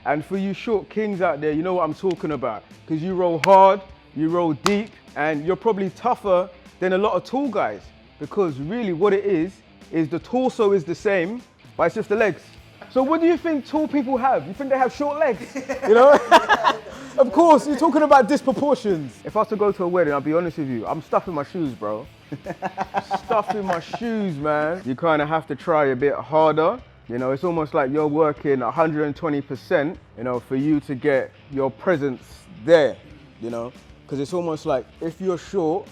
And for you short kings out there, you know what I'm talking about. Because you roll hard, you roll deep, and you're probably tougher than a lot of tall guys. Because really what it is the torso is the same, but it's just the legs. So what do you think tall people have? You think they have short legs? You know? Of course, you're talking about disproportions. If I was to go to a wedding, I'll be honest with you, I'm stuffing my shoes, bro. Stuffing my shoes, man. You kind of have to try a bit harder. You know, it's almost like you're working 120%, you know, for you to get your presence there, you know? Because it's almost like if you're short,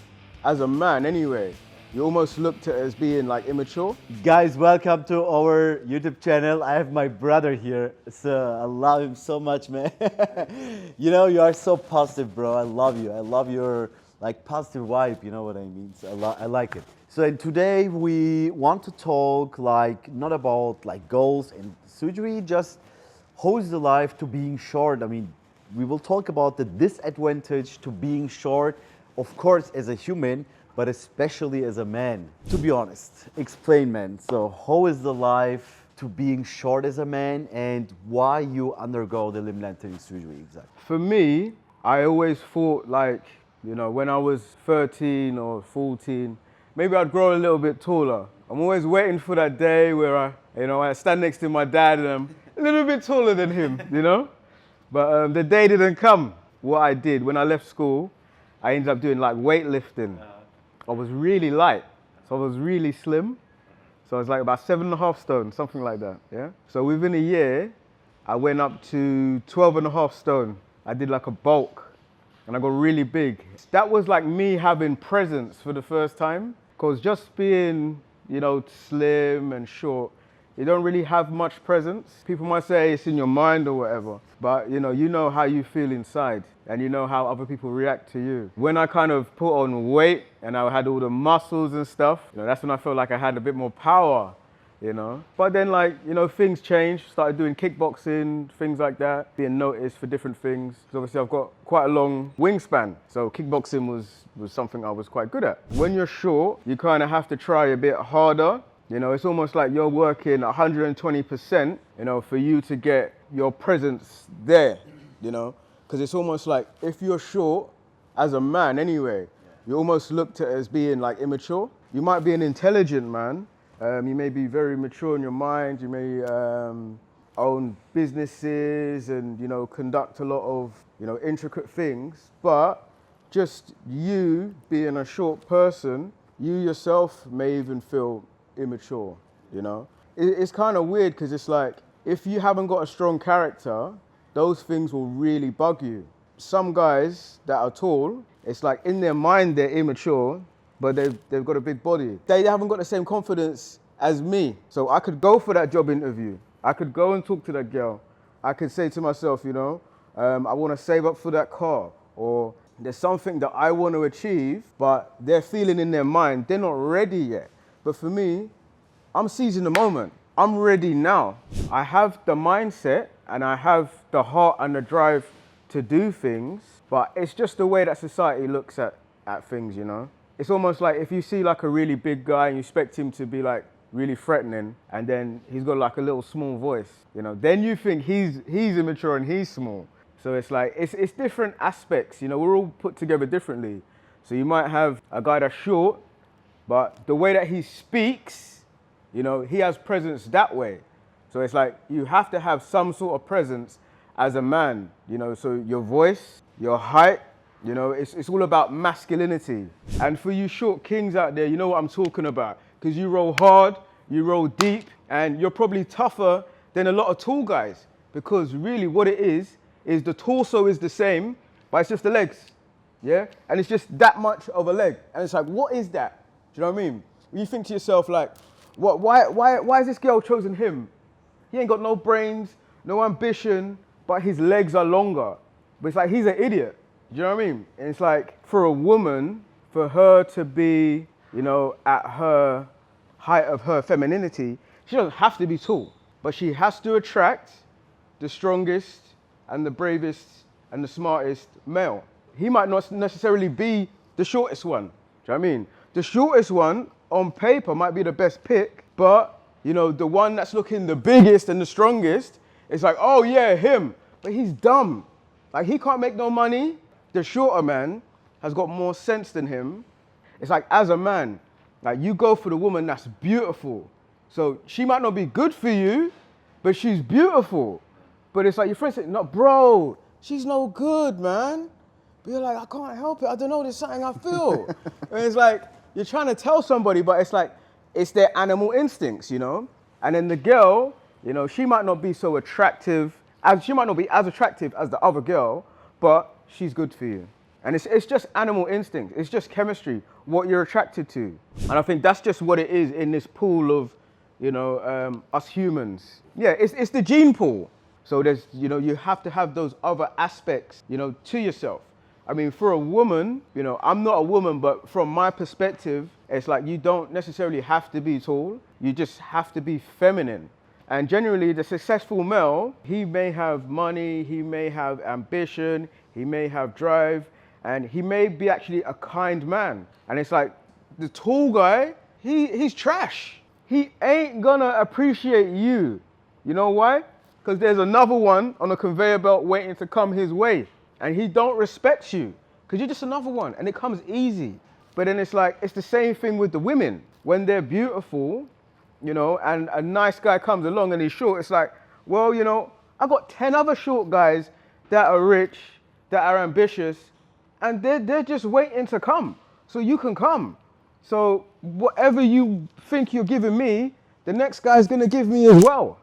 as a man anyway, you almost looked at as being like immature. Guys, welcome to our YouTube channel. I have my brother here, so I love him so much, man. You know, you are so positive, bro. I love you. I love your like positive vibe, you know what I mean? So I like it. So and today we want to talk like not about like goals and surgery, just how is the life to being short. I mean, we will talk about the disadvantage to being short, of course, as a human, but especially as a man. To be honest, explain, man. So how is the life to being short as a man and why you undergo the limblengthening surgery exactly? For me, I always thought like, you know, when I was 13 or 14, maybe I'd grow a little bit taller. I'm always waiting for that day where I stand next to my dad and I'm a little bit taller than him, you know? But the day didn't come. What I did when I left school, I ended up doing like weightlifting. I was really light, so I was really slim. So I was like about 7.5 stone, something like that, yeah? So within a year, I went up to 12.5 stone. I did like a bulk and I got really big. That was like me having presence for the first time, because just being, you know, slim and short, you don't really have much presence. People might say it's in your mind or whatever, but you know how you feel inside and you know how other people react to you. When I kind of put on weight and I had all the muscles and stuff, you know, that's when I felt like I had a bit more power, you know. But then like, you know, things changed, started doing kickboxing, things like that, being noticed for different things. So obviously I've got quite a long wingspan, so kickboxing was something I was quite good at. When you're short, you kind of have to try a bit harder. You know, it's almost like you're working 120%, you know, for you to get your presence there, you know? Because it's almost like if you're short, as a man anyway, you almost looked at as being like immature. You might be an intelligent man. You may be very mature in your mind. You may own businesses and, you know, conduct a lot of, you know, intricate things. But just you being a short person, you yourself may even feel immature, you know? It's kind of weird because it's like, if you haven't got a strong character, those things will really bug you. Some guys that are tall, it's like in their mind they're immature, but they've got a big body. They haven't got the same confidence as me. So I could go for that job interview. I could go and talk to that girl. I could say to myself, you know, I want to save up for that car, or there's something that I want to achieve, but they're feeling in their mind, they're not ready yet. But for me, I'm seizing the moment. I'm ready now. I have the mindset and I have the heart and the drive to do things, but it's just the way that society looks at things, you know? It's almost like if you see like a really big guy and you expect him to be like really threatening, and then he's got like a little small voice, you know, then you think he's immature and he's small. So it's like, it's different aspects, you know, we're all put together differently. So you might have a guy that's short, but the way that he speaks, you know, he has presence that way. So it's like you have to have some sort of presence as a man, you know, so your voice, your height, you know, it's all about masculinity. And for you short kings out there, you know what I'm talking about, because you roll hard, you roll deep, and you're probably tougher than a lot of tall guys, because really what it is the torso is the same, but it's just the legs, yeah? And it's just that much of a leg. And it's like, what is that? Do you know what I mean? When you think to yourself like, why has this girl chosen him? He ain't got no brains, no ambition, but his legs are longer. But it's like, he's an idiot. Do you know what I mean? And it's like, for a woman, for her to be, you know, at her height of her femininity, she doesn't have to be tall, but she has to attract the strongest and the bravest and the smartest male. He might not necessarily be the shortest one. Do you know what I mean? The shortest one on paper might be the best pick, but you know, the one that's looking the biggest and the strongest, it's like, oh yeah, him. but he's dumb. Like, he can't make no money. The shorter man has got more sense than him. It's like, as a man, like, you go for the woman that's beautiful. So she might not be good for you, but she's beautiful. But it's like your friend said, no, bro, she's no good, man. But you're like, I can't help it. I don't know, there's something I feel. And it's like, you're trying to tell somebody, but it's like, it's their animal instincts, you know? And then the girl, you know, she might not be so attractive, she might not be as attractive as the other girl, but she's good for you. And it's just animal instinct. It's just chemistry, what you're attracted to. And I think that's just what it is in this pool of, you know, us humans. Yeah, it's the gene pool. So there's, you know, you have to have those other aspects, you know, to yourself. I mean, for a woman, you know, I'm not a woman, but from my perspective, it's like you don't necessarily have to be tall. You just have to be feminine. And generally, the successful male, he may have money, he may have ambition, he may have drive, and he may be actually a kind man. And it's like, the tall guy, he's trash. He ain't gonna appreciate you. You know why? Because there's another one on a conveyor belt waiting to come his way. And he don't respect you, because you're just another one, and it comes easy. But then it's like, it's the same thing with the women. When they're beautiful, you know, and a nice guy comes along and he's short, it's like, well, you know, I've got 10 other short guys that are rich, that are ambitious, and they're just waiting to come. So you can come. So whatever you think you're giving me, the next guy's gonna give me as well.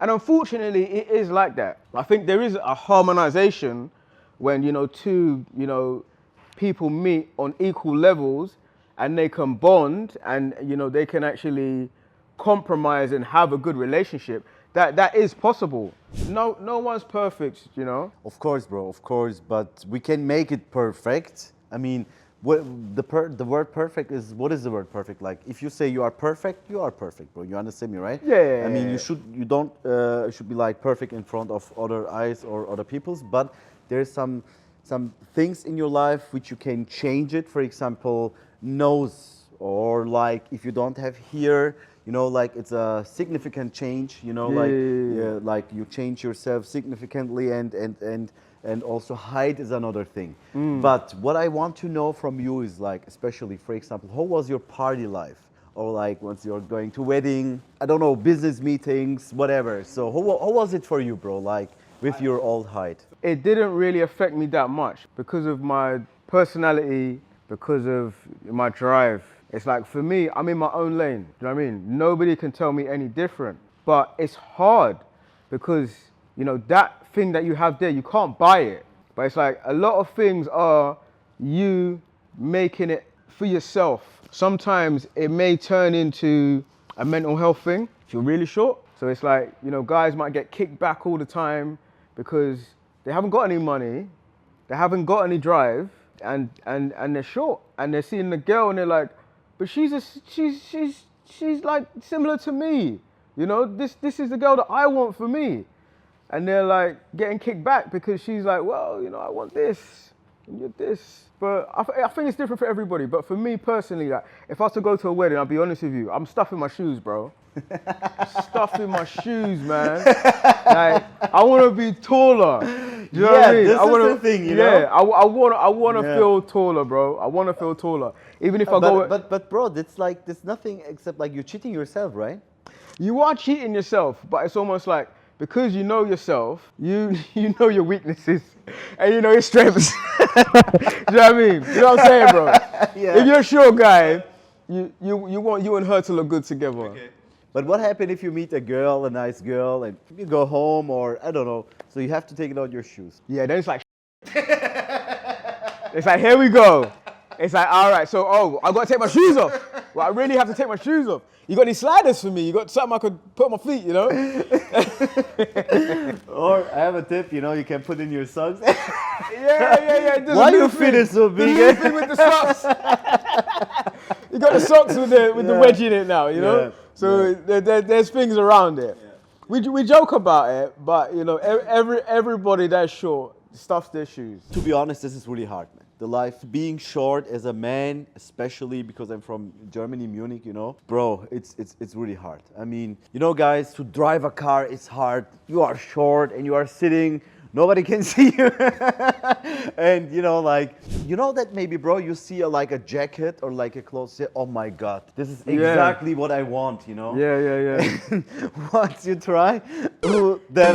And unfortunately, it is like that. I think there is a harmonization when, you know, two, you know, people meet on equal levels and they can bond and, you know, they can actually compromise and have a good relationship. That is possible. No one's perfect, you know. Of course, bro, of course, but we can make it perfect. I mean, what, the word perfect is, what is the word perfect? Like, if you say you are perfect, bro. You understand me, right? Yeah. I mean, you don't should be like perfect in front of other eyes or other people's, but there's some things in your life which you can change it. For example, nose, or like if you don't have hair, you know, like it's a significant change, you know, like you change yourself significantly, and also height is another thing. But what I want to know from you is, like, especially, for example, how was your party life? Or like once you're going to wedding, I don't know, business meetings, whatever. So how was it for you, bro? Like with your old height? It didn't really affect me that much because of my personality, because of my drive. It's like, for me, I'm in my own lane. Do you know what I mean? Nobody can tell me any different. But it's hard because, you know, that thing that you have there, you can't buy it. But it's like, a lot of things are you making it for yourself. Sometimes it may turn into a mental health thing if you're really short. So it's like, you know, guys might get kicked back all the time because they haven't got any money, they haven't got any drive, and they're short. And they're seeing the girl and they're like, but she's like similar to me. You know, this is the girl that I want for me. And they're like getting kicked back because she's like, well, you know, I want this and you're this. But I think it's different for everybody. But for me personally, like, if I was to go to a wedding, I'll be honest with you, I'm stuffing my shoes, bro. Stuffing my shoes, man. Like, I want to be taller. Do you know what I mean? This is the thing, you know? Yeah, I want to feel taller, bro. I want to feel taller. Even if I go... But bro, it's like, there's nothing except like you're cheating yourself, right? You are cheating yourself, but it's almost like, because you know yourself, you know your weaknesses and you know your strengths. Do you know what I mean? You know what I'm saying, bro? Yeah. If you're a short guy, you want you and her to look good together. Okay. But what happens if you meet a girl, a nice girl, and you go home, or I don't know, so you have to take out your shoes? Yeah, then it's like, it's like, here we go. It's like, all right, so, I got to take my shoes off. Well, I really have to take my shoes off. You got any sliders for me? You got something I could put on my feet, you know? Or I have a tip, you know, you can put in your socks. Yeah. Why your feet is so big? The new thing with the socks. You got the socks with the wedge in it now, you know? Yeah. So there's things around it. Yeah. We joke about it, but, you know, everybody that's short stuffs their shoes. To be honest, this is really hard, man. The life being short as a man, especially because I'm from Germany, Munich, you know, bro, it's really hard. I mean, you know, guys, to drive a car is hard. You are short and you are sitting nobody can see you. And like, that maybe, bro, you see like a jacket or like a clothes, oh my God, this is exactly what I want, Yeah. Once you try, ooh, da.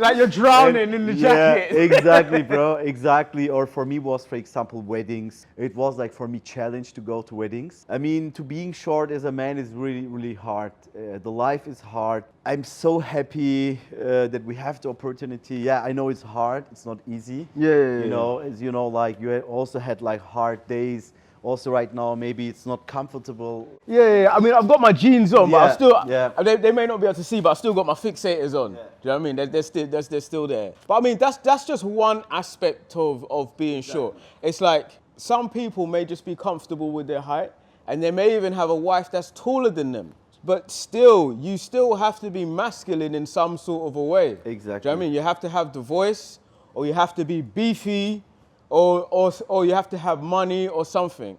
Like you're drowning in the jacket. Yeah, exactly, bro, exactly. Or for me was, for example, weddings. It was like for me challenge to go to weddings. I mean, to being short as a man is really, really hard. The life is hard. I'm so happy that we have the opportunity. Yeah, I know it's hard. It's not easy. Yeah. As like you also had like hard days. Also right now, maybe it's not comfortable. Yeah. I mean, I've got my jeans on, but I still, yeah. they may not be able to see, but I still got my fixators on. Do you know what I mean? They're still there. But I mean, that's just one aspect of being short. It's like some people may just be comfortable with their height, and they may even have a wife that's taller than them. But still, you still have to be masculine in some sort of a way. Exactly. Do you know what I mean? You have to have the voice, or you have to be beefy, or you have to have money or something.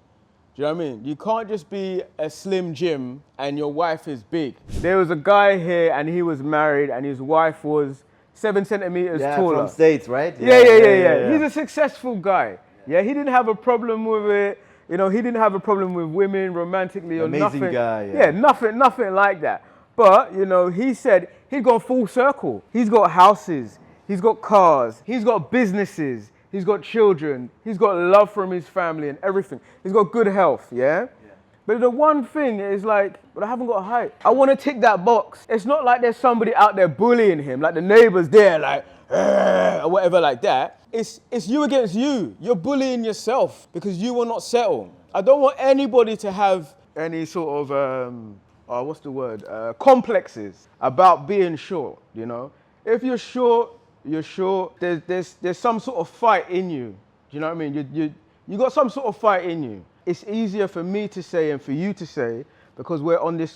Do you know what I mean? You can't just be a slim Jim and your wife is big. There was a guy here and he was married and his wife was 7 centimeters taller. From States, right? Yeah. He's a successful guy. Yeah, he didn't have a problem with it. He didn't have a problem with women romantically or nothing. Amazing guy. Yeah, nothing like that. But, he said he'd gone full circle. He's got houses, he's got cars, he's got businesses. He's got children, he's got love from his family and everything. He's got good health, yeah? But the one thing is like, but I haven't got a height. I want to tick that box. It's not like there's somebody out there bullying him, like the neighbors there, like, or whatever like that. It's you against you. You're bullying yourself because you will not settle. I don't want anybody to have any sort of, complexes about being short, If you're short, you're sure there's some sort of fight in you. Do you know what I mean? You got some sort of fight in you. It's easier for me to say and for you to say because we're on this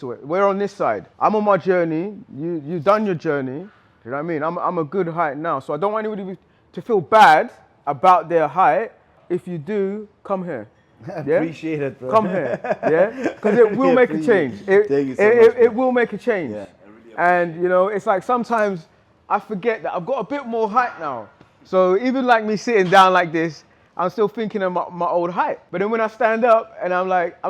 side. I'm on my journey. You've done your journey. Do you know what I mean? I'm a good height now, so I don't want anybody to feel bad about their height. If you do, come here. Yeah? Appreciate it, bro. Come here, yeah, because it will make a change. It will make a change. Yeah. And it's like sometimes I forget that I've got a bit more height now. So even like me sitting down like this, I'm still thinking of my old height. But then when I stand up and I'm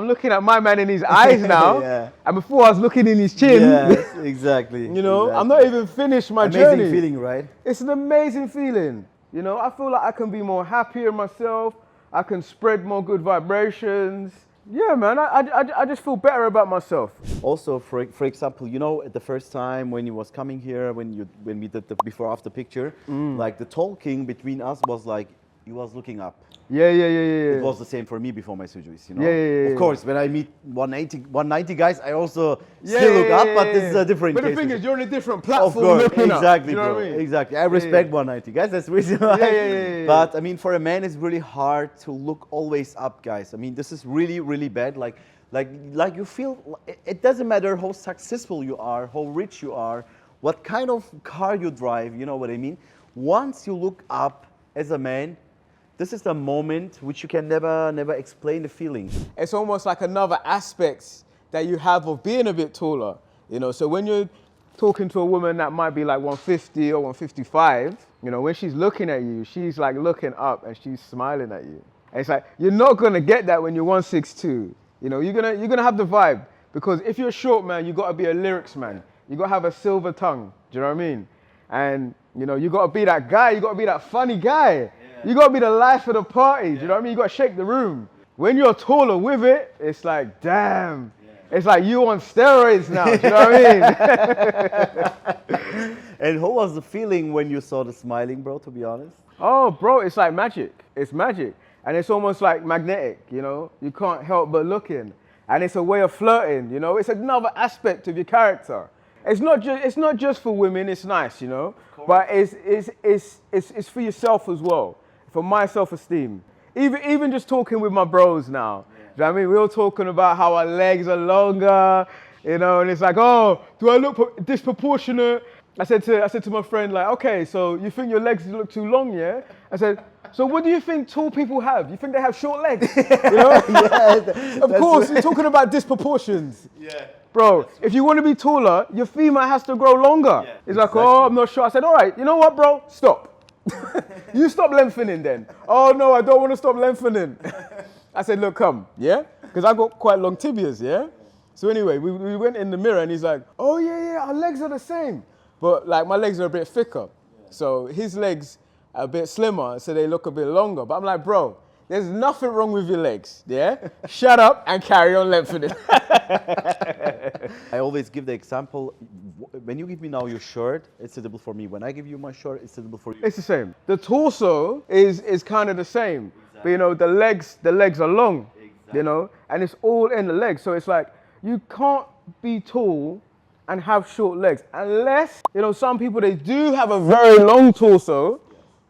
looking at my man in his eyes now. And before I was looking in his chin. Yes, exactly. I'm not even finished my journey. Amazing feeling, right? It's an amazing feeling. I feel like I can be more happier myself. I can spread more good vibrations. Yeah, man, I just feel better about myself. Also, for example, at the first time when you was coming here, when we did the before-after picture, like the talking between us was like, you was looking up. Yeah. It was the same for me before my surgeries, Yeah. Of course, when I meet 190 guys, I also still look up, but this is a different case. But the thing is, you're on a different platform. Of course, looking exactly, up. You know bro. what I mean? Exactly. I respect 190 guys. That's the reason why. Yeah. But I mean, for a man, it's really hard to look always up, guys. I mean, this is really, really bad. Like you feel. It doesn't matter how successful you are, how rich you are, what kind of car you drive. You know what I mean? Once you look up as a man, this is the moment which you can never explain the feeling. It's almost like another aspect that you have of being a bit taller. So when you're talking to a woman that might be like 150 or 155, when she's looking at you, she's like looking up and she's smiling at you. And it's like, you're not gonna get that when you're 162. You're gonna have the vibe because if you're short, man, you gotta be a lyrics man. You gotta have a silver tongue. Do you know what I mean? And you gotta be that guy. You gotta be that funny guy. You gotta be the life of the party. Do you know what I mean? You gotta shake the room. When you're taller with it, it's like, damn. It's like you on steroids now. Do you know what I mean? And how was the feeling when you saw the smiling, bro? To be honest. Oh, bro, it's like magic. It's magic, and it's almost like magnetic. You can't help but looking, and it's a way of flirting. It's another aspect of your character. It's not just for women. It's nice, but it's for yourself as well. For my self-esteem. Even just talking with my bros now. Do you know what I mean? We were talking about how our legs are longer, and it's like, oh, do I look disproportionate? I said to my friend, like, okay, so you think your legs look too long, yeah? I said, So what do you think tall people have? You think they have short legs? You know? Yeah, Of course, you're talking about disproportions. Yeah. Bro, if you want to be taller, your femur has to grow longer. Yeah, It's like, oh, I'm not sure. I said, all right, you know what, bro? Stop. You stop lengthening then. Oh, no, I don't want to stop lengthening. I said, look, come, yeah? Because I got quite long tibias, yeah? So anyway, we went in the mirror and he's like, oh, yeah, our legs are the same. But like my legs are a bit thicker. So his legs are a bit slimmer, so they look a bit longer. But I'm like, bro, there's nothing wrong with your legs, yeah? Shut up and carry on lengthening. I always give the example, when you give me now your shirt, it's suitable for me. When I give you my shirt, it's suitable for you. It's the same. The torso is kind of the same. But you know, the legs are long, you know, and it's all in the legs. So it's like, you can't be tall and have short legs unless, you know, some people, they do have a very long torso,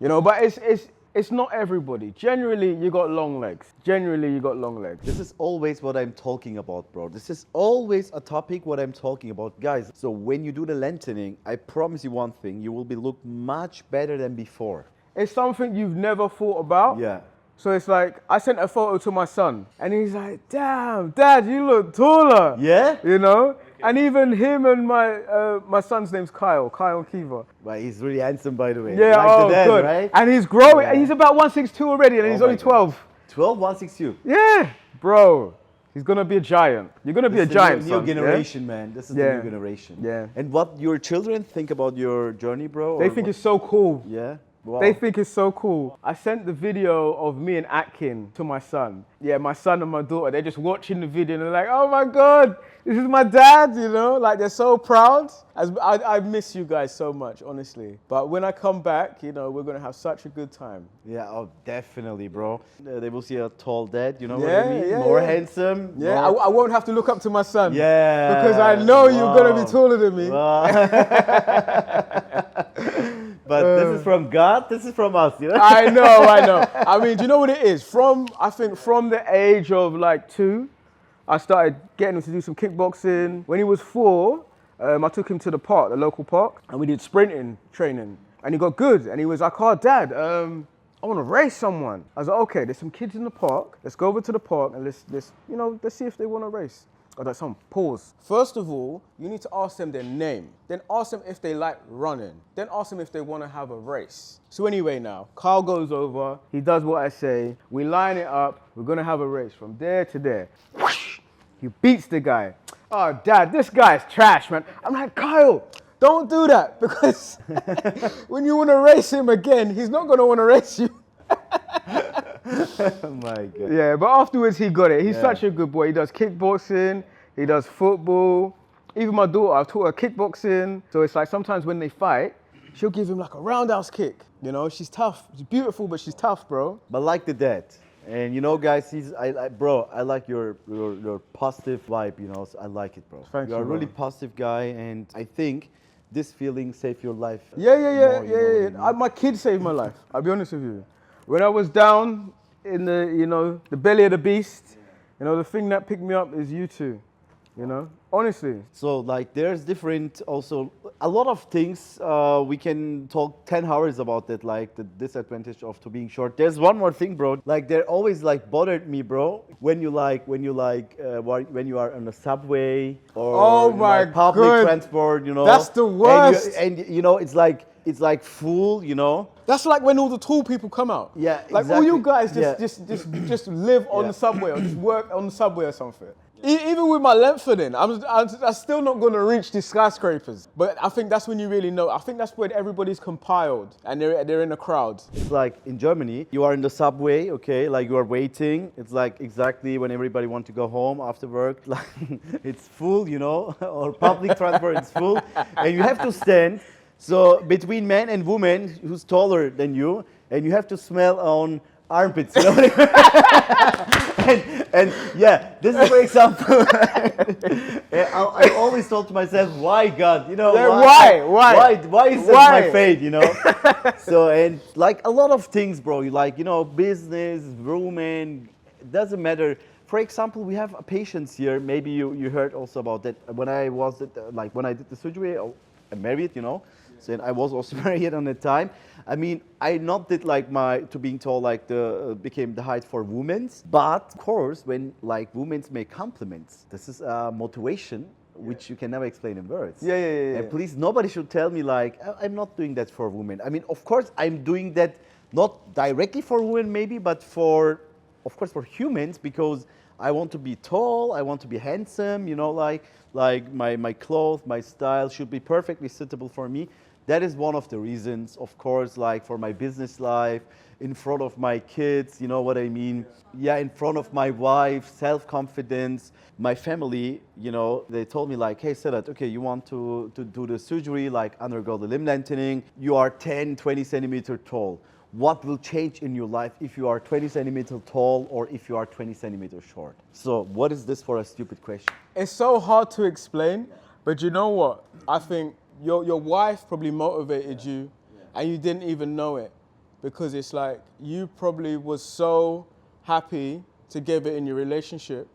you know, but it's not everybody. Generally, you got long legs. Generally, you got long legs. This is always what I'm talking about, bro. This is always a topic what I'm talking about. Guys, so when you do the lengthening, I promise you one thing, you will be look much better than before. It's something you've never thought about. Yeah. So it's like, I sent a photo to my son and he's like, damn, Dad, you look taller. Yeah? You know? And even him and my son's name's Kyle Kiva. Well, he's really handsome, by the way. Yeah, Like oh, the dad, good. right? And he's growing, Yeah. and he's about 162 already, and he's my only 12. 12, 162. Yeah, bro. He's gonna be a giant. You're gonna be a This is giant, the son, new generation, man. This is the Yeah. new generation. Yeah. And what your children think about your journey, bro? They or think what- it's so cool. Yeah? Wow. They think it's so cool. I sent the video of me and Atkin to my son. Yeah, my son and my daughter, they're just watching the video and they're like, oh my God, this is my dad, you know? Like, they're so proud. I miss you guys so much, honestly. But when I come back, you know, we're gonna have such a good time. Yeah, oh, definitely, bro. They will see a tall dad, you know what Yeah, I mean? yeah, More yeah. handsome. Yeah, more- I won't have to look up to my son. Yeah. Because I know you're gonna be Wow. taller than me. But this is from God, this is from us, you know? I know. I mean, do you know what it is? I think from the age of like 2, I started getting him to do some kickboxing. When he was 4, I took him to the park, the local park, and we did sprinting training. And he got good. And he was like, oh, Dad, I want to race someone. I was like, okay, there's some kids in the park. Let's go over to the park and let's see if they want to race. Oh, that's some pause. First of all, you need to ask them their name. Then ask them if they like running. Then ask them if they want to have a race. So anyway now, Carl goes over, he does what I say, we line it up, we're gonna have a race from there to there. Whoosh! He beats the guy. Oh, Dad, this guy's trash, man. I'm like, Kyle, don't do that, because when you wanna race him again, he's not gonna wanna race you. Oh my God. Yeah, but afterwards he got it. He's Yeah. such a good boy. He does kickboxing, he does football. Even my daughter, I've taught her kickboxing. So it's like sometimes when they fight, she'll give him like a roundhouse kick. You know, she's tough. She's beautiful, but she's tough, bro. But like the dad. And you know, guys, bro, I like your positive vibe, you know, so I like it, bro. Thank You're a you, really bro. positive guy, and I think this feeling saved your life. Yeah. more, you know what I mean? My kid saved my life. I'll be honest with you. When I was down in the belly of the beast, you know, the thing that picked me up is you two. You know, honestly. So like there's different also a lot of things we can talk 10 hours about that, like the disadvantage of to being short. There's one more thing, bro. Like they're always like bothered me, bro. When you are on the subway or Oh my public God. transport, you know. That's the worst. And you know it's like full, you know. That's like when all the tall people come out. Yeah, Like all you guys exactly. just live on the subway or just work on the subway or something. Even with my lengthening, I'm still not going to reach these skyscrapers. But I think that's when you really know. I think that's when everybody's compiled and they're in a crowd. It's like in Germany, you are in the subway, okay, like you are waiting. It's like exactly when everybody wants to go home after work, like it's full, you know, or public transport is full, and you have to stand. So between men and women who's taller than you, and you have to smell on armpits, you know what I mean? and yeah, this is for example. I always thought to myself, why God, you know, why is this my fate, you know? So and like a lot of things, bro. You like, you know, business, women, it doesn't matter. For example, we have patients here. Maybe you heard also about that when I was when I did the surgery. I'm married, you know. So I was also married at the time. I mean, I not did like my, to being told like the, became the height for women's, but of course, when like women's make compliments, this is a motivation which you can never explain in words. Yeah. And please, nobody should tell me like, I'm not doing that for women. I mean, of course, I'm doing that not directly for women maybe, but for, of course, for humans, because I want to be tall, I want to be handsome, you know, like my clothes, my style should be perfectly suitable for me. That is one of the reasons, of course, like for my business life, in front of my kids, you know what I mean? Yeah, in front of my wife, self-confidence. My family, you know, they told me like, hey, Sedat, okay, you want to do the surgery, like undergo the limb lengthening. You are 10, 20 centimeters tall. What will change in your life if you are 20 centimeters tall or if you are 20 centimeters short? So what is this for a stupid question? It's so hard to explain, but you know what? I think your wife probably motivated you and you didn't even know it, because it's like you probably was so happy together in your relationship,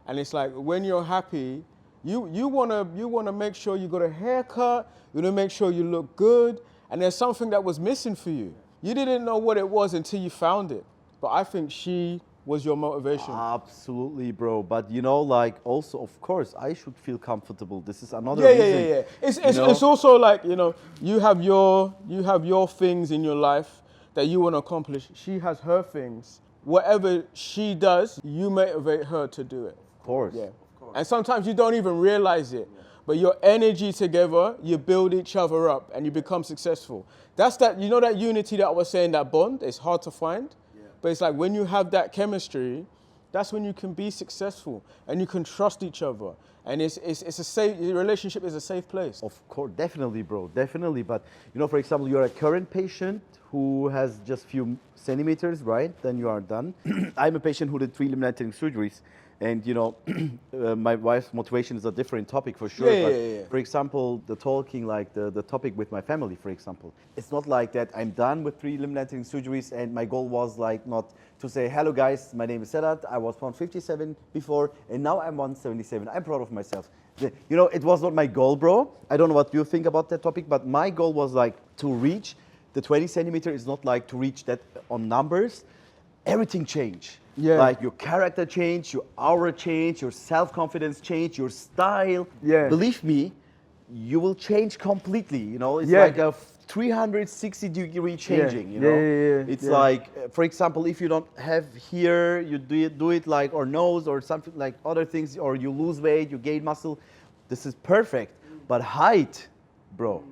and it's like when you're happy, you wanna make sure you got a haircut, you wanna make sure you look good, and there's something that was missing for you. You didn't know what it was until you found it, but I think she was your motivation. Absolutely, bro. But you know, like also, of course, I should feel comfortable. This is another Yeah. reason. It's also like, you know, you have your things in your life that you want to accomplish. She has her things. Whatever she does, you motivate her to do it. Of course. Yeah. And sometimes you don't even realize it. But your energy together, you build each other up and you become successful. That's that, you know, that unity that I was saying, that bond, it's hard to find. But it's like when you have that chemistry, that's when you can be successful and you can trust each other. And it's a safe, your relationship is a safe place. Of course, definitely, bro, definitely. But you know, for example, you're a current patient who has just few centimeters, right? Then you are done. I'm a patient who did 3 limb lengthening surgeries. And you know, my wife's motivation is a different topic for sure. Yeah. For example, the talking, like the topic with my family, for example. It's not like that I'm done with 3 limb lengthening surgeries and my goal was like not to say, hello guys, my name is Sedat, I was 157 before and now I'm 177. I'm proud of myself. You know, it was not my goal, bro. I don't know what you think about that topic, but my goal was like to reach the 20 centimeter is not like to reach that on numbers. Everything changed. Yeah. Like your character change, your aura change, your self-confidence change, your style. Yeah. Believe me, you will change completely. You know, it's Yeah. like a 360-degree changing. You know, it's like, for example, if you don't have here, you do it like or nose or something like other things, or you lose weight, you gain muscle. This is perfect. But height, bro.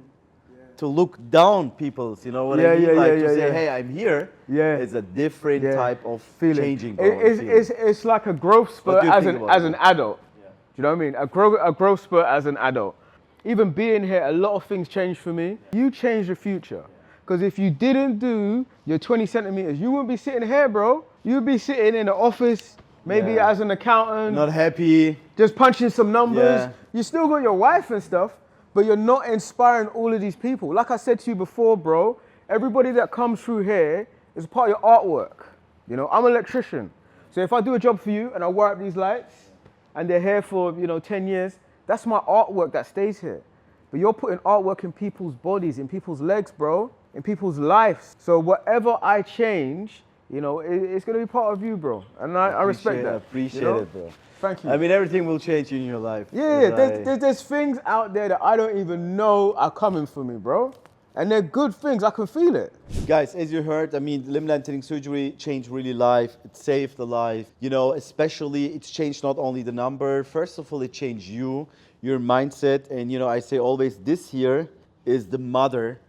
To look down people's, you know what I mean? Like to say, hey, I'm here. It's a different type of feeling. Changing. It's like a growth spurt as an adult. Do you know what I mean? A growth spurt as an adult. Even being here, a lot of things changed for me. You changed the future. Because if you didn't do your 20 centimeters, you wouldn't be sitting here, bro. You'd be sitting in the office, maybe as an accountant. Not happy. Just punching some numbers. You still got your wife and stuff, but you're not inspiring all of these people. Like I said to you before, bro, everybody that comes through here is part of your artwork. You know, I'm an electrician. So if I do a job for you and I wire up these lights and they're here for, 10 years, that's my artwork that stays here. But you're putting artwork in people's bodies, in people's legs, bro, in people's lives. So whatever I change, it's gonna be part of you, bro. And I respect that. Appreciate it, bro. Thank you. I mean, everything will change in your life. There's things out there that I don't even know are coming for me, bro. And they're good things, I can feel it. Guys, as you heard, I mean, limb lengthening surgery changed really life. It saved the life. Especially it's changed not only the number. First of all, it changed you, your mindset. And I say always, this here is the mother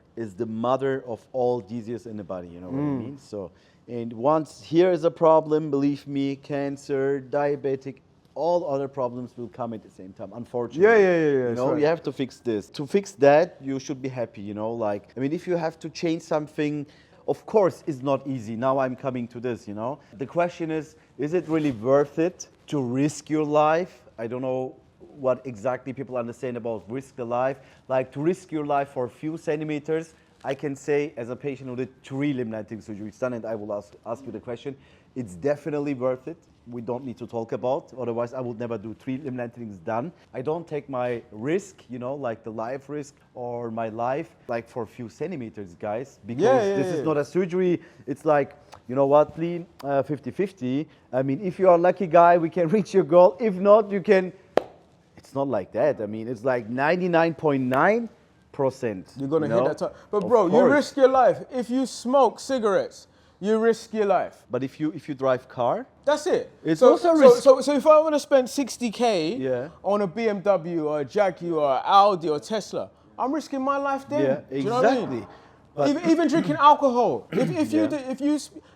of all diseases in the body, you know what I mean? So, and once here is a problem, believe me, cancer, diabetic, all other problems will come at the same time, unfortunately. Yeah. You have to fix this. To fix that, you should be happy, if you have to change something, of course, it's not easy. Now I'm coming to this, The question is it really worth it to risk your life? I don't know what exactly people understand about risk the life. Like to risk your life for a few centimeters, I can say as a patient who did 3 limb lengthening surgeries done, and I will ask you the question, it's definitely worth it. we don't need to talk about. Otherwise, I would never do 3 limb lengthenings done. I don't take my risk, you know, like the life risk or my life, like for a few centimeters, guys, because this is not a surgery. It's like, you know what, clean 50-50. I mean, if you are a lucky guy, we can reach your goal. If not, you can. It's not like that. I mean, it's like 99.9%. You're gonna hit that time. But bro, you risk your life. If you smoke cigarettes, you risk your life. But if you drive car, that's it. It's also risk. So if I want to spend 60K on a BMW or a Jaguar, Audi or Tesla, I'm risking my life then. Yeah, Do you know what I mean? Even drinking alcohol. If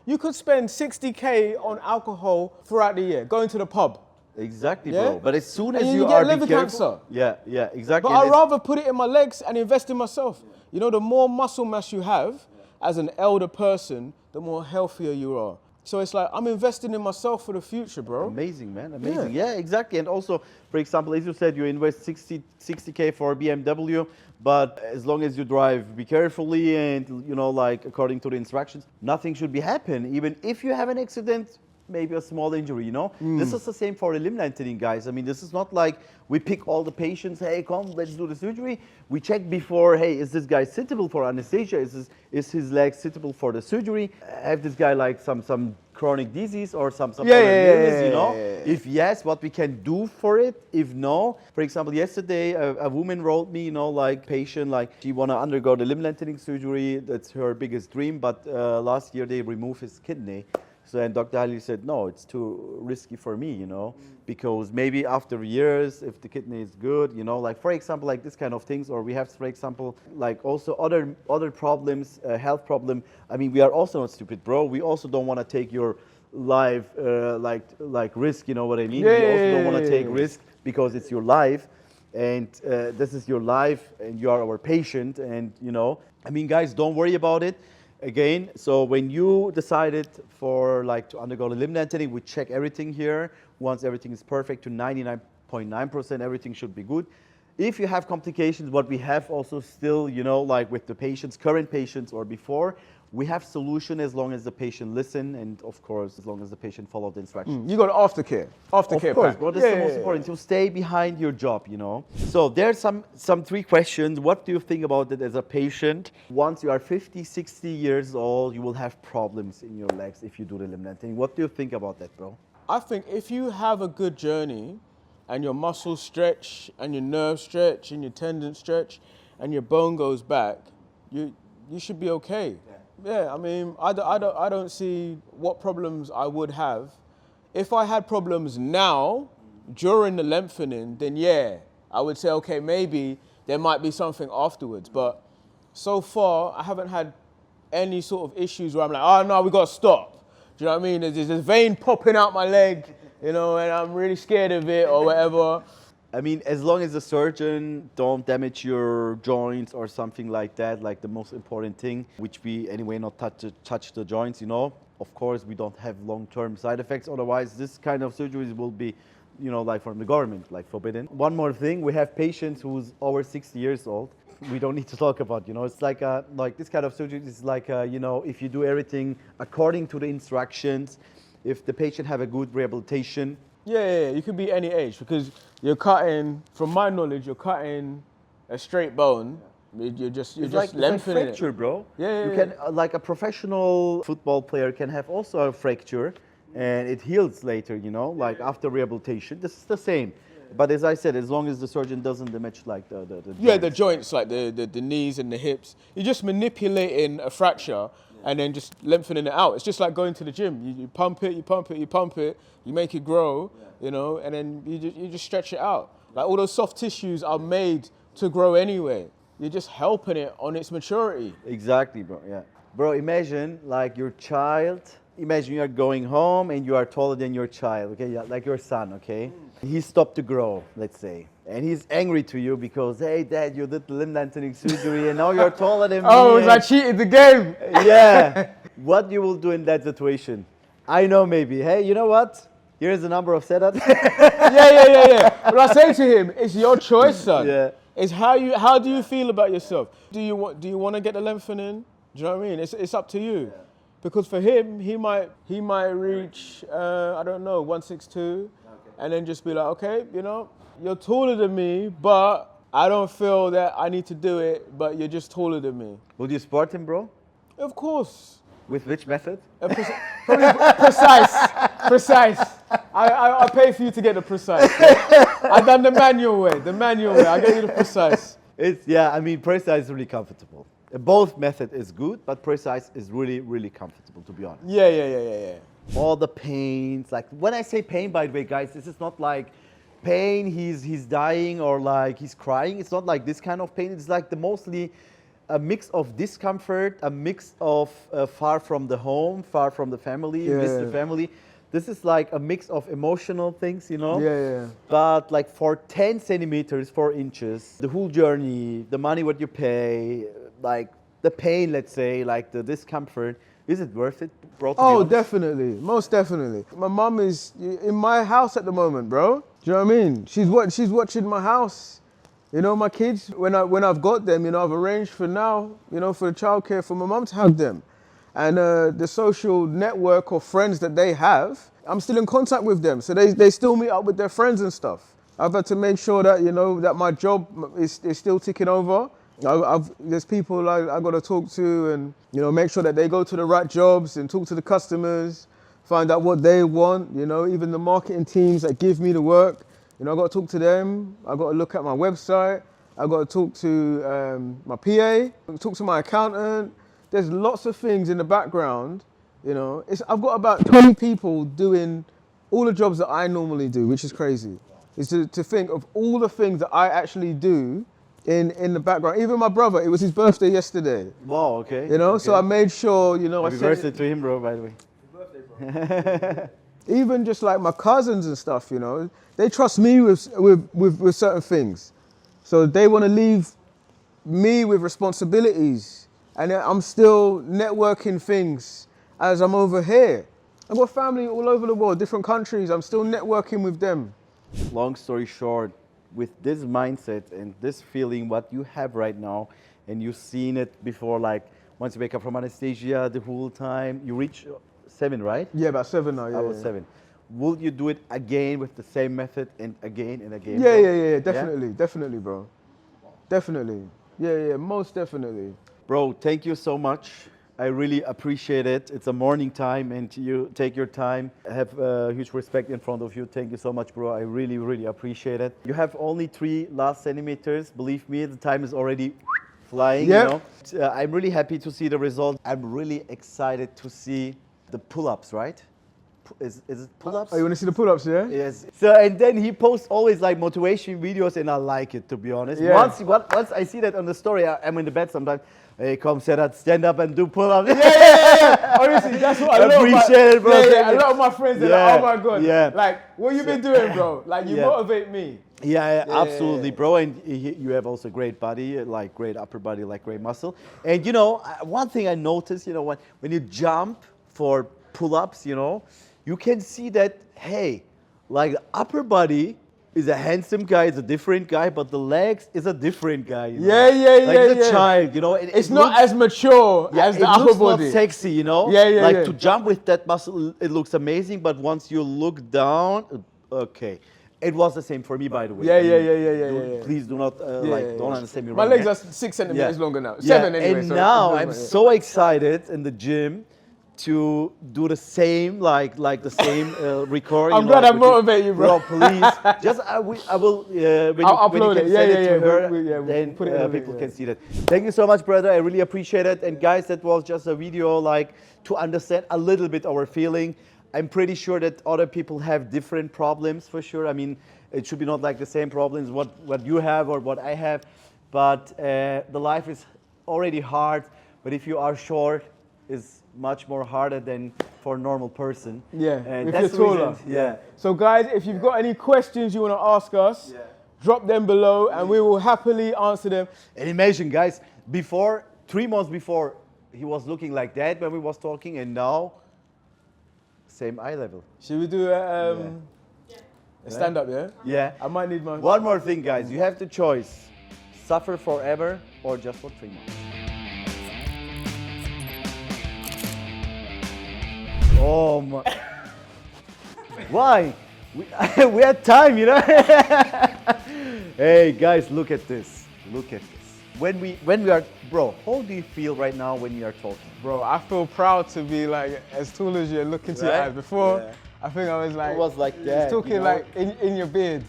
you could spend 60K on alcohol throughout the year, going to the pub. Exactly, bro. But as soon as you get liver cancer. Yeah, exactly. But I'd rather put it in my legs and invest in myself. You know, the more muscle mass you have as an elder person, the more healthier you are. So it's like, I'm investing in myself for the future, bro. Amazing, man, amazing. Yeah, exactly. And also, for example, as you said, you invest 60K for a BMW, but as long as you drive, be carefully and, you know, like according to the instructions, nothing should be happen. Even if you have an accident, maybe a small injury, you know? This is the same for the limb lengthening, guys. I mean, this is not like we pick all the patients, hey, come, let's do the surgery. We check before, hey, is this guy suitable for anesthesia? Is his leg suitable for the surgery? Have this guy like some chronic disease or some other illness, you know? If yes, what we can do for it. If no, for example, yesterday a woman wrote me, you know, like patient, like she wanna undergo the limb lengthening surgery. That's her biggest dream, but last year they removed his kidney. So and Dr. Halil said, no, it's too risky for me, you know, because maybe after years, if the kidney is good, you know, like for example, like this kind of things, or we have, for example, like also other problems, health problem. I mean, we are also not stupid, bro. We also don't want to take your life like risk, you know what I mean? We also don't want to take risk because it's your life, and this is your life, and you are our patient, and you know, I mean, guys, don't worry about it. Again, so when you decided for like to undergo the limb lengthening, we check everything here. Once everything is perfect to 99.9%, everything should be good. If you have complications, what we have also still, you know, like with the patients, current patients or before, we have solution as long as the patient listen and of course, as long as the patient follow the instructions. You got aftercare. Aftercare. Of course, bro, that's the most important. To stay behind your job, you know. So there's some 3 questions. What do you think about it as a patient? Once you are 50, 60 years old, you will have problems in your legs if you do the limb lengthening. What do you think about that, bro? I think if you have a good journey and your muscles stretch and your nerves stretch and your tendons stretch and your bone goes back, you should be okay. Yeah, I mean, I don't see what problems I would have. If I had problems now, during the lengthening, then yeah, I would say, okay, maybe there might be something afterwards. But so far, I haven't had any sort of issues where I'm like, oh no, we got to stop. Do you know what I mean? There's a vein popping out my leg, you know, and I'm really scared of it or whatever. I mean, as long as the surgeon don't damage your joints or something like that, like the most important thing, which we anyway not touch the joints, you know. Of course, we don't have long-term side effects. Otherwise, this kind of surgeries will be, you know, like from the government, like forbidden. One more thing, we have patients who's over 60 years old. We don't need to talk about, you know, it's like this kind of surgery is like, you know, if you do everything according to the instructions, if the patient have a good rehabilitation. Yeah, you could be any age because you're cutting, from my knowledge, you're cutting a straight bone. You're just lengthening it's like fracture, it. bro. Yeah. You can, like a professional football player can have also a fracture and it heals later, you know, like after rehabilitation. This is the same. But as I said, as long as the surgeon doesn't damage like the joints. The joints, like the knees and the hips. You're just manipulating a fracture and then just lengthening it out. It's just like going to the gym. You pump it, you pump it, you pump it, you make it grow, you know, and then you just stretch it out. Like all those soft tissues are made to grow anyway. You're just helping it on its maturity. Exactly, bro, yeah. Bro, imagine like your child, imagine you are going home and you are taller than your child, okay, yeah, like your son, okay? He stopped to grow, let's say. And he's angry to you because, hey, Dad, you did the limb lengthening surgery and now you're taller than me. Oh, I cheated the game. Yeah. What you will do in that situation? I know maybe, hey, you know what? Here's the number of Sedat. Yeah. But I say to him, it's your choice, son. Yeah. It's how do you feel about yourself? Do you want to get the lengthening? Do you know what I mean? It's up to you. Because for him, he might reach, I don't know, 162, and then just be like, okay, you know, you're taller than me, but I don't feel that I need to do it, but you're just taller than me. Would you support him, bro? Of course. With which method? Probably precise. I pay for you to get the precise. I've done the manual way. I get you the precise. I mean, Precice is really comfortable. Both method is good, but Precice is really, really comfortable, to be honest. Yeah. All the pains, like when I say pain, by the way, guys, this is not like pain, he's dying or like he's crying. It's not like this kind of pain. It's like mostly a mix of discomfort, a mix of far from the home, far from the family, miss the family. This is like a mix of emotional things, you know? Yeah. But like for 10 centimeters, 4 inches, the whole journey, the money what you pay, like the pain, let's say, like the discomfort, is it worth it, bro? Oh, definitely. Most definitely. My mum is in my house at the moment, bro. Do you know what I mean? She's watching my house. You know, my kids, when I've got them, you know, I've arranged for now, you know, for the childcare for my mum to hug them. And the social network of friends that they have, I'm still in contact with them. So they still meet up with their friends and stuff. I've had to make sure that, you know, that my job is still ticking over. There's people I got to talk to and, you know, make sure that they go to the right jobs and talk to the customers, find out what they want, you know, even the marketing teams that give me the work. You know, I got to talk to them. I got to look at my website. I got to talk to my PA, talk to my accountant. There's lots of things in the background, you know. I've got about 20 people doing all the jobs that I normally do, which is crazy. Is to think of all the things that I actually do in the background. Even my brother, it was his birthday yesterday. Wow, okay. You know, okay. So I made sure, you know, Happy birthday to him, bro, by the way. Happy birthday, bro. Even just like my cousins and stuff, you know, they trust me with certain things. So they want to leave me with responsibilities. And I'm still networking things as I'm over here. I've got family all over the world, different countries. I'm still networking with them. Long story short, with this mindset and this feeling what you have right now, and you've seen it before, like once you wake up from anesthesia, the whole time, you reach 7, right? Yeah, about 7 now, yeah. I was 7. Will you do it again with the same method and again and again? Yeah, definitely, bro. Definitely. Yeah, most definitely. Bro, thank you so much. I really appreciate it. It's a morning time and you take your time. I have huge respect in front of you. Thank you so much, bro. I really, really appreciate it. You have only 3 last centimeters. Believe me, the time is already flying, you know. I'm really happy to see the result. I'm really excited to see the pull-ups, right? Is it pull-ups? Oh, you want to see the pull-ups, yeah? Yes. So, and then he posts always like motivation videos and I like it, to be honest. Yeah. Once I see that on the story, I'm in the bed sometimes. Hey, come, Sedat, stand up and do pull-ups. Yeah. Honestly, that's what I appreciate it, bro. A lot of my friends are like, oh my God. Yeah. Like, what you been doing, bro? Like, you motivate me. Yeah, absolutely, bro. And you have also great body, like great upper body, like great muscle. And you know, one thing I noticed, you know, when you jump for pull-ups, you know, you can see that, hey, like the upper body is a handsome guy, is a different guy, but the legs is a different guy. You know? Like the child, you know. It's not as mature as the upper body. It looks not sexy, you know. Like to jump with that muscle, it looks amazing, but once you look down, okay. It was the same for me, by the way. Yeah. Please do not don't understand me wrong. My legs are 6 centimeters longer now. 7 anyway. And now I'm so excited in the gym to do the same, like the same record. I'm glad I motivate you, bro. Bro, please. Just I will I'll upload it. Then people can see that. Thank you so much, brother. I really appreciate it. And guys, that was just a video like to understand a little bit our feeling. I'm pretty sure that other people have different problems for sure. I mean, it should be not like the same problems what you have or what I have, but the life is already hard. But if you are short, it's much more harder than for a normal person. Yeah, and if that's you're taller. Yeah. So guys, if you've got any questions you want to ask us, drop them below and we will happily answer them. And imagine, guys, 3 months before, he was looking like that when we was talking, and now, same eye level. Should we do a stand-up, yeah? Yeah. I might need my... One more thing, guys. You have the choice. Suffer forever or just for 3 months. Oh my. Why? We had time, you know? Hey guys, look at this. Look at this. When we are, bro, how do you feel right now when you are talking? Bro, I feel proud to be like as tall as you look into your Right? eyes. Before, Yeah. I think I was like, It was like that, talking you know? like in your beard.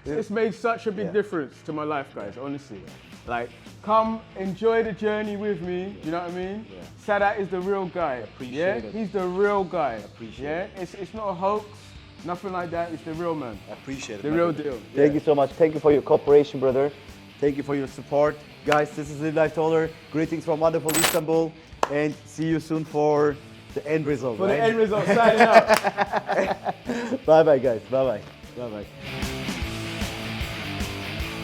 It's made such a big difference to my life, guys, honestly. Like, come enjoy the journey with me, you know what I mean? Yeah. Sadat is the real guy. Appreciate it. He's the real guy. Appreciate it. It's not a hoax, nothing like that, it's the real man. I appreciate it. The real deal. Thank you so much. Thank you for your cooperation, brother. Thank you for your support. Guys, this is Livelifetaller. Greetings from wonderful Istanbul. And see you soon for the end result. For the end result, signing out. Bye-bye, guys. Bye-bye. Bye-bye.